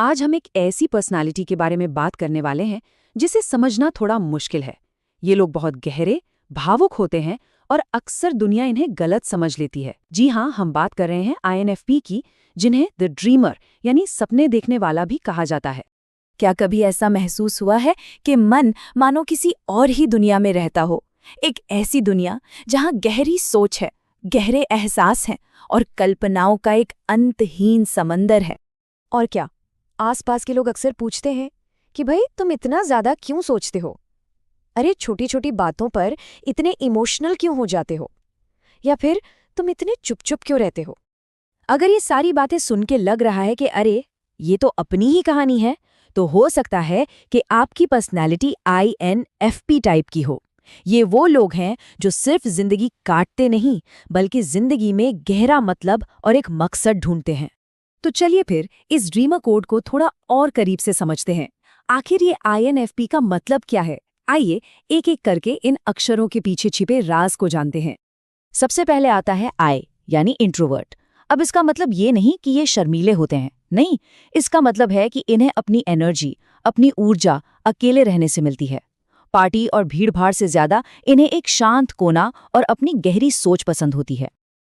आज हम एक ऐसी पर्सनालिटी के बारे में बात करने वाले हैं जिसे समझना थोड़ा मुश्किल है। ये लोग बहुत गहरे, भावुक होते हैं और अक्सर दुनिया इन्हें गलत समझ लेती है। जी हाँ, हम बात कर रहे हैं INFP की, जिन्हें द ड्रीमर यानी सपने देखने वाला भी कहा जाता है। क्या कभी ऐसा महसूस हुआ है कि मन मानो किसी और ही दुनिया में रहता हो? एक ऐसी दुनिया जहां गहरी सोच है, गहरे एहसास हैं और कल्पनाओं का एक अंतहीन समंदर है। और क्या आसपास के लोग अक्सर पूछते हैं कि भाई तुम इतना ज्यादा क्यों सोचते हो? अरे छोटी छोटी बातों पर इतने इमोशनल क्यों हो जाते हो? या फिर तुम इतने चुप चुप क्यों रहते हो? अगर ये सारी बातें सुन के लग रहा है कि अरे ये तो अपनी ही कहानी है, तो हो सकता है कि आपकी पर्सनैलिटी INFP टाइप की हो। ये वो लोग हैं जो सिर्फ जिंदगी काटते नहीं, बल्कि जिंदगी में गहरा मतलब और एक मकसद ढूंढते हैं। तो चलिए फिर इस ड्रीमर कोड को थोड़ा और करीब से समझते हैं। आखिर ये INFP का मतलब क्या है? आइए एक एक करके इन अक्षरों के पीछे छिपे राज को जानते हैं। सबसे पहले आता है I यानी इंट्रोवर्ट। अब इसका मतलब ये नहीं कि ये शर्मीले होते हैं, नहीं, इसका मतलब है कि इन्हें अपनी एनर्जी, अपनी ऊर्जा अकेले रहने से मिलती है। पार्टी और भीड़-भाड़ से ज्यादा इन्हें एक शांत कोना और अपनी गहरी सोच पसंद होती है।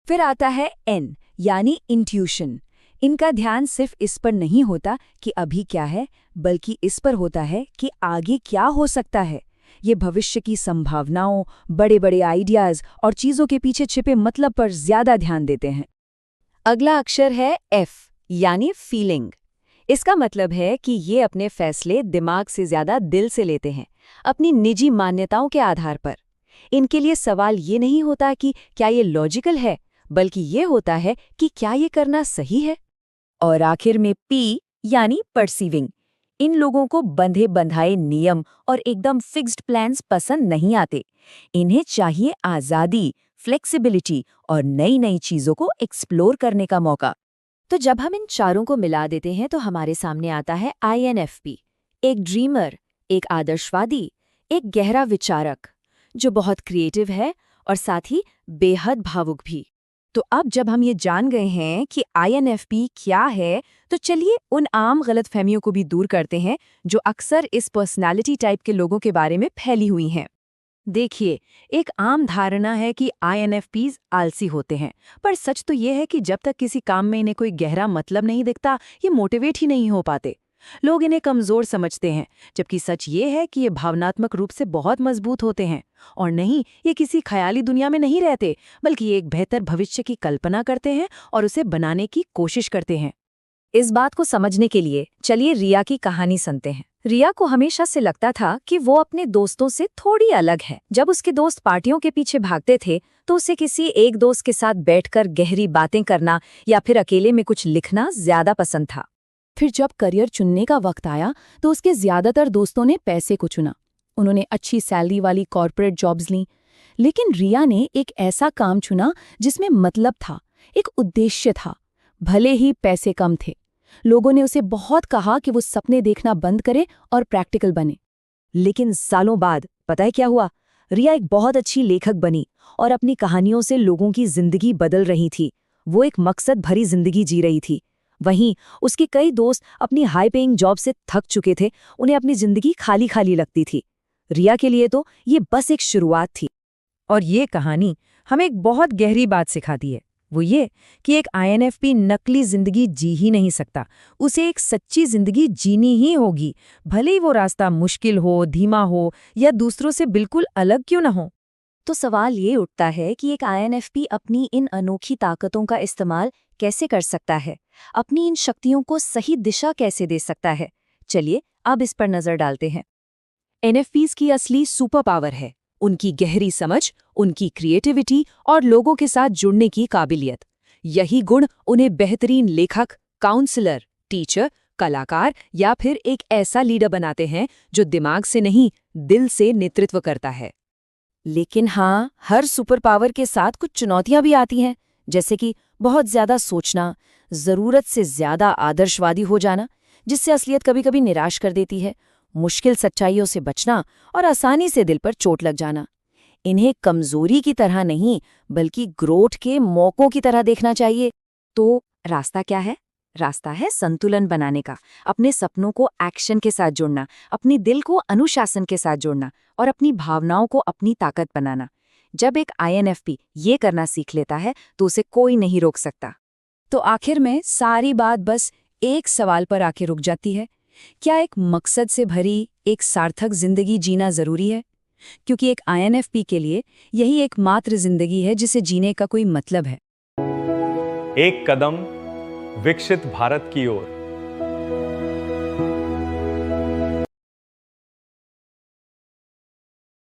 फिर आता है N यानी इंट्यूशन। इनका ध्यान सिर्फ इस पर नहीं होता कि अभी क्या है, बल्कि इस पर होता है कि आगे क्या हो सकता है। ये भविष्य की संभावनाओं, बड़े बड़े आइडियाज और चीजों के पीछे छिपे मतलब पर ज्यादा ध्यान देते हैं। अगला अक्षर है F यानी फीलिंग। इसका मतलब है कि ये अपने फैसले दिमाग से ज्यादा दिल से लेते हैं, अपनी निजी मान्यताओं के आधार पर। इनके लिए सवाल ये नहीं होता कि क्या ये लॉजिकल है, बल्कि ये होता है कि क्या ये करना सही है। और आखिर में P यानी परसीविंग। इन लोगों को बंधे बंधाए नियम और एकदम फिक्स्ड प्लान्स पसंद नहीं आते। इन्हें चाहिए आज़ादी, फ्लेक्सिबिलिटी और नई नई चीजों को एक्सप्लोर करने का मौका। तो जब हम इन चारों को मिला देते हैं तो हमारे सामने आता है INFP, एक ड्रीमर, एक आदर्शवादी, एक गहरा विचारक, जो बहुत क्रिएटिव है और साथ ही बेहद भावुक भी। तो अब जब हम ये जान गए हैं कि INFP क्या है, तो चलिए उन आम गलतफहमियों को भी दूर करते हैं जो अक्सर इस पर्सनालिटी टाइप के लोगों के बारे में फैली हुई हैं। देखिए, एक आम धारणा है कि INFPs आलसी होते हैं, पर सच तो ये है कि जब तक किसी काम में इन्हें कोई गहरा मतलब नहीं दिखता, ये मोटिवेट ही नहीं हो पाते। लोग इन्हें कमजोर समझते हैं, जबकि सच ये है कि ये भावनात्मक रूप से बहुत मजबूत होते हैं। और नहीं, ये किसी ख्याली दुनिया में नहीं रहते, बल्कि ये एक बेहतर भविष्य की कल्पना करते हैं और उसे बनाने की कोशिश करते हैं। इस बात को समझने के लिए चलिए रिया की कहानी सुनते हैं। रिया को हमेशा से लगता था कि वो अपने दोस्तों से थोड़ी अलग है। जब उसके दोस्त पार्टियों के पीछे भागते थे तो उसे किसी एक दोस्त के साथ बैठकर गहरी बातें करना या फिर अकेले में कुछ लिखना ज्यादा पसंद था। फिर जब करियर चुनने का वक्त आया तो उसके ज्यादातर दोस्तों ने पैसे को चुना। उन्होंने अच्छी सैलरी वाली कॉर्पोरेट जॉब्स लीं, लेकिन रिया ने एक ऐसा काम चुना जिसमें मतलब था, एक उद्देश्य था। भले ही पैसे कम थे, लोगों ने उसे बहुत कहा कि वो सपने देखना बंद करे और प्रैक्टिकल बने। लेकिन सालों बाद पता है क्या हुआ? रिया एक बहुत अच्छी लेखक बनी और अपनी कहानियों से लोगों की जिंदगी बदल रही थी। वो एक मकसद भरी जिंदगी जी रही थी। वहीं उसके कई दोस्त अपनी हाई पेइंग जॉब से थक चुके थे, उन्हें अपनी जिंदगी खाली खाली लगती थी। रिया के लिए तो ये बस एक शुरुआत थी। और ये कहानी हमें एक बहुत गहरी बात सिखाती है, वो ये कि एक INFP नकली जिंदगी जी ही नहीं सकता, उसे एक सच्ची जिंदगी जीनी ही होगी, भले ही वो रास्ता मुश्किल हो, धीमा हो या दूसरों से बिल्कुल अलग क्यों ना हो। तो सवाल ये उठता है कि एक INFP अपनी इन अनोखी ताकतों का इस्तेमाल कैसे कर सकता है, अपनी इन शक्तियों को सही दिशा कैसे दे सकता है। चलिए अब इस पर नजर डालते हैं। NFPs की असली सुपर पावर है उनकी गहरी समझ, उनकी क्रिएटिविटी और लोगों के साथ जुड़ने की काबिलियत। यही गुण उन्हें बेहतरीन लेखक, काउंसलर, टीचर, कलाकार या फिर एक ऐसा लीडर बनाते हैं जो दिमाग से नहीं, दिल से नेतृत्व करता है। लेकिन हाँ, हर सुपर पावर के साथ कुछ चुनौतियां भी आती हैं, जैसे कि बहुत ज्यादा सोचना, जरूरत से ज्यादा आदर्शवादी हो जाना, जिससे असलियत कभी-कभी निराश कर देती है, मुश्किल सच्चाइयों से बचना और आसानी से दिल पर चोट लग जाना। इन्हें कमजोरी की तरह नहीं, बल्कि ग्रोथ के मौकों की तरह देखना चाहिए। तो रास्ता क्या है? रास्ता है संतुलन बनाने का, अपने सपनों को एक्शन के साथ जोड़ना, अपने दिल को अनुशासन के साथ जोड़ना और अपनी भावनाओं को अपनी ताकत बनाना। जब एक INFP ये करना सीख लेता है तो उसे कोई नहीं रोक सकता। तो आखिर में सारी बात बस एक सवाल पर आके रुक जाती है, क्या एक मकसद से भरी एक सार्थक जिंदगी जीना जरूरी है? क्योंकि एक INFP के लिए यही एकमात्र जिंदगी है जिसे जीने का कोई मतलब है। एक कदम विकसित भारत की ओर।